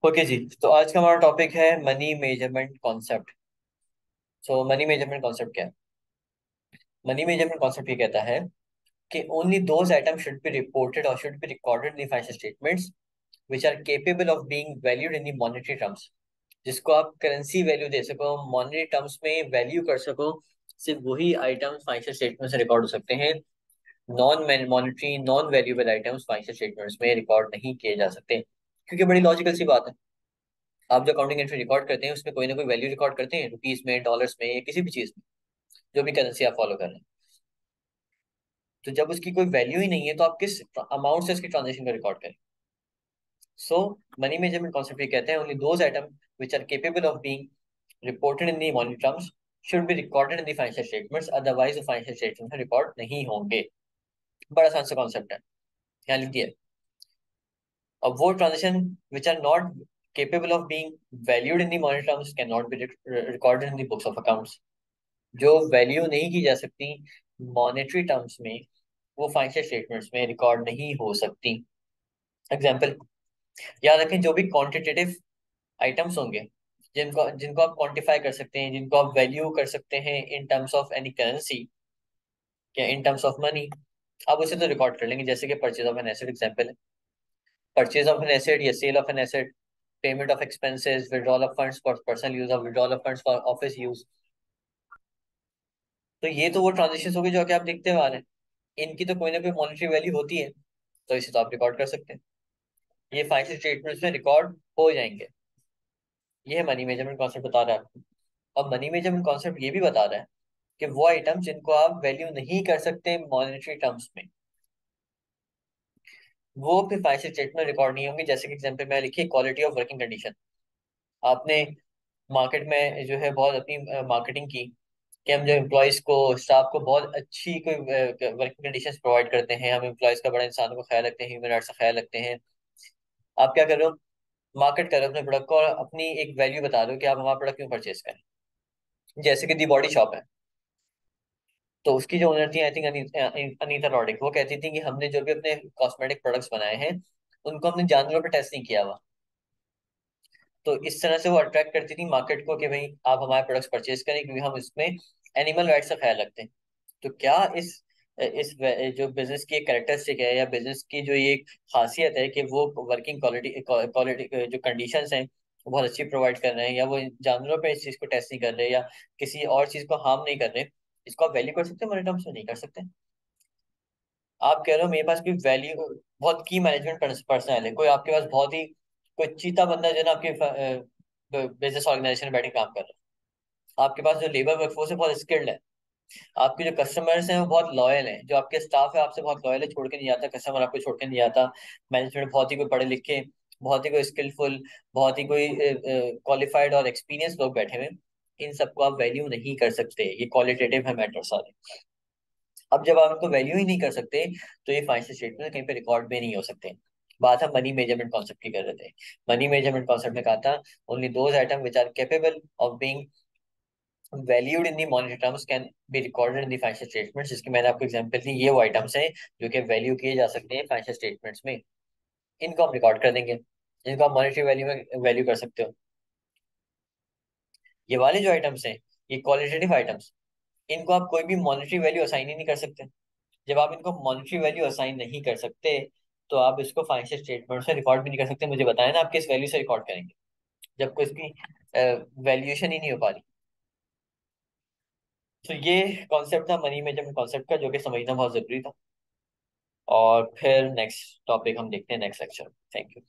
Okay जी। तो आज का हमारा टॉपिक है money measurement concept. So money measurement concept क्या है? मनी मेजरमेंट कॉन्सेप्ट ये कहता है कि only those item should be reported और should be recorded in the financial statements which are capable of being valued in the monetary terms. जिसको आप currency value दे सको, मॉनेटरी टर्म्स में वैल्यू कर सको, सिर्फ वही आइटम्स फाइनेंशियल स्टेटमेंट से रिकॉर्ड हो सकते हैं। Non monetary non valuable items financial statements में रिकॉर्ड नहीं किए जा सकते, क्योंकि बड़ी लॉजिकल सी बात है। आप जो अकाउंटिंग एंट्री रिकॉर्ड करते हैं उसमें कोई ना कोई वैल्यू रिकॉर्ड करते हैं, रुपीज में, डॉलर्स में, या किसी भी चीज में, जो भी करेंसी आप फॉलो कर रहे हैं। तो जब उसकी कोई वैल्यू ही नहीं है तो आप किस अमाउंट से उसकी ट्रांजेक्शन को रिकॉर्ड करें? सो मनी मेजरमेंट कॉन्सेप्ट ये कहते हैं only those item which are capable of being reported in the money terms should be recorded in the financial statements, otherwise वो फाइनेंशियल स्टेटमेंट में रिकॉर्ड नहीं होंगे। बड़ा आसान सा कॉन्सेप्ट है, यहाँ लिख दिया। अब वो transaction which are not capable of being valued in the money terms cannot be recorded in the books of accounts। जो वैल्यू नहीं की जा सकती मॉनेटरी टर्म्स में, वो फाइनेंशियल स्टेटमेंट्स में रिकॉर्ड नहीं हो सकती। एग्जाम्पल याद रखें, जो भी क्वांटिटेटिव आइटम्स होंगे, जिनको जिनको आप क्वांटिफाई कर सकते हैं, जिनको आप वैल्यू कर सकते हैं in terms of any currency या इन टर्म्स ऑफ मनी, आप उसे तो रिकॉर्ड कर लेंगे। जैसे कि purchase of an asset example है, परचेज ऑफ एन एसेट या sale of an asset, payment of expenses, withdrawal of funds for personal use और withdrawal of funds for office use. तो ये तो वो ट्रांजेक्शन हो गई जो कि आप देखते हुए आ रहे हैं, इनकी तो कोई ना कोई मॉनेटरी वैल्यू होती है, तो इसे तो आप रिकॉर्ड कर सकते हैं। ये फाइनेंशियल स्टेटमेंट्स में रिकॉर्ड हो जाएंगे। ये है मनी मेजरमेंट कॉन्सेप्ट बता रहा है आपको। अब मनी मेजरमेंट कॉन्सेप्ट ये भी बता रहा है कि वो आइटम जिनको आप वैल्यू नहीं कर सकते मॉनेटरी टर्म्स में, वो फिर फाइनेंशियल स्टेटमेंट रिकॉर्ड नहीं होंगे। जैसे कि एग्जांपल में लिखिए, क्वालिटी ऑफ वर्किंग कंडीशन। आपने मार्केट में जो है बहुत अपनी मार्केटिंग की कि हम जो एम्प्लॉयज को, स्टाफ को बहुत अच्छी कोई वर्किंग कंडीशंस प्रोवाइड करते हैं, हम एम्प्लॉयज का, बड़ा इंसानों का ख्याल रखते हैं, ह्यूमन राइट्स का ख्याल रखते हैं। आप क्या कर रहे हो? मार्केट कर रहे हो अपने प्रोडक्ट को और अपनी एक वैल्यू बता रहे हो कि आप हमारा प्रोडक्ट क्यों परचेज करें। जैसे कि दी बॉडी शॉप है, तो उसकी जो ओनर थी, आई थिंक अनीता रॉडिक, वो कहती थी कि हमने जो भी अपने कॉस्मेटिक प्रोडक्ट्स बनाए हैं उनको हमने जानवरों पर टेस्ट नहीं किया हुआ। तो इस तरह से वो अट्रैक्ट करती थी मार्केट को कि भाई आप हमारे प्रोडक्ट्स परचेज करें, क्योंकि हम इसमें एनिमल राइट्स का ख्याल रखते हैं। तो क्या जो बिजनेस की एक कैरेक्टरिस्टिक है, या बिजनेस की जो ये खासियत है कि वो वर्किंग क्वालिटी क्वालिटी जो कंडीशंस हैं वो बहुत अच्छी प्रोवाइड कर रहे हैं, या वो जानवरों पे इस चीज को टेस्ट नहीं कर रहे, या किसी और चीज को हार्म नहीं कर रहे, इसको आप वैल्यू कर सकते हैं? मनी टर्म्स में नहीं कर सकते। आप कह रहे हो मेरे पास कोई वैल्यू, बहुत की मैनेजमेंट पर्सनल है, कोई आपके पास बहुत ही कोई चीता बंदा जो है ना आपके बिजनेस ऑर्गेनाइजेशन में बैठे काम कर रहा है, आपके पास जो लेबर वर्कफोर्स है बहुत स्किल्ड है, आपके जो कस्टमर्स हैं वो बहुत लॉयल हैं, जो आपके स्टाफ है आपसे बहुत लॉयल है, छोड़ के नहीं जाता, कस्टमर आपको छोड़ के नहीं जाता। मैनेजमेंट बहुत ही कोई पढ़े लिखे, बहुत ही कोई स्किलफुल, बहुत ही कोई क्वालिफाइड और एक्सपीरियंस लोग बैठे हुए हैं, इन सबको आप वैल्यू नहीं कर सकते। ये क्वालिटेटिव है मैटर सारे। अब जब आप इनको वैल्यू ही नहीं कर सकते, तो ये फाइनेंशियल स्टेटमेंट कहीं पे रिकॉर्ड भी नहीं हो सकते। बात हम मनी मेजरमेंट कॉन्सेप्ट की कर रहे थे। मनी मेजरमेंट कॉन्सेप्ट में कहा था only those item which are capable of being valued in the monetary terms can be recorded in the financial statements. जिसकी मैंने आपको एग्जांपल दी, ये वो आइटम्स हैं जो कि वैल्यू किए जा सकते हैं फाइनेंशियल स्टेटमेंट्स में, इनको हम रिकॉर्ड कर देंगे, इनको आप मॉनेटरी वैल्यू में वैल्यू कर सकते हो। ये वाले जो आइटम्स हैं, ये क्वालिटेटिव आइटम्स, इनको आप कोई भी मॉनेटरी वैल्यू असाइन ही नहीं कर सकते। जब आप इनको मॉनेटरी वैल्यू असाइन नहीं कर सकते, तो आप इसको फाइनेंशियल स्टेटमेंट से रिकॉर्ड भी नहीं कर सकते। मुझे बताया ना, आप किस वैल्यू से रिकॉर्ड करेंगे जब कोई इसकी वैल्यूएशन ही नहीं हो पा रही। तो ये कॉन्सेप्ट था मनी मेजरमेंट कॉन्सेप्ट का, जो कि समझना बहुत जरूरी था। और फिर नेक्स्ट टॉपिक हम देखते हैं नेक्स्ट लेक्चर। Thank you.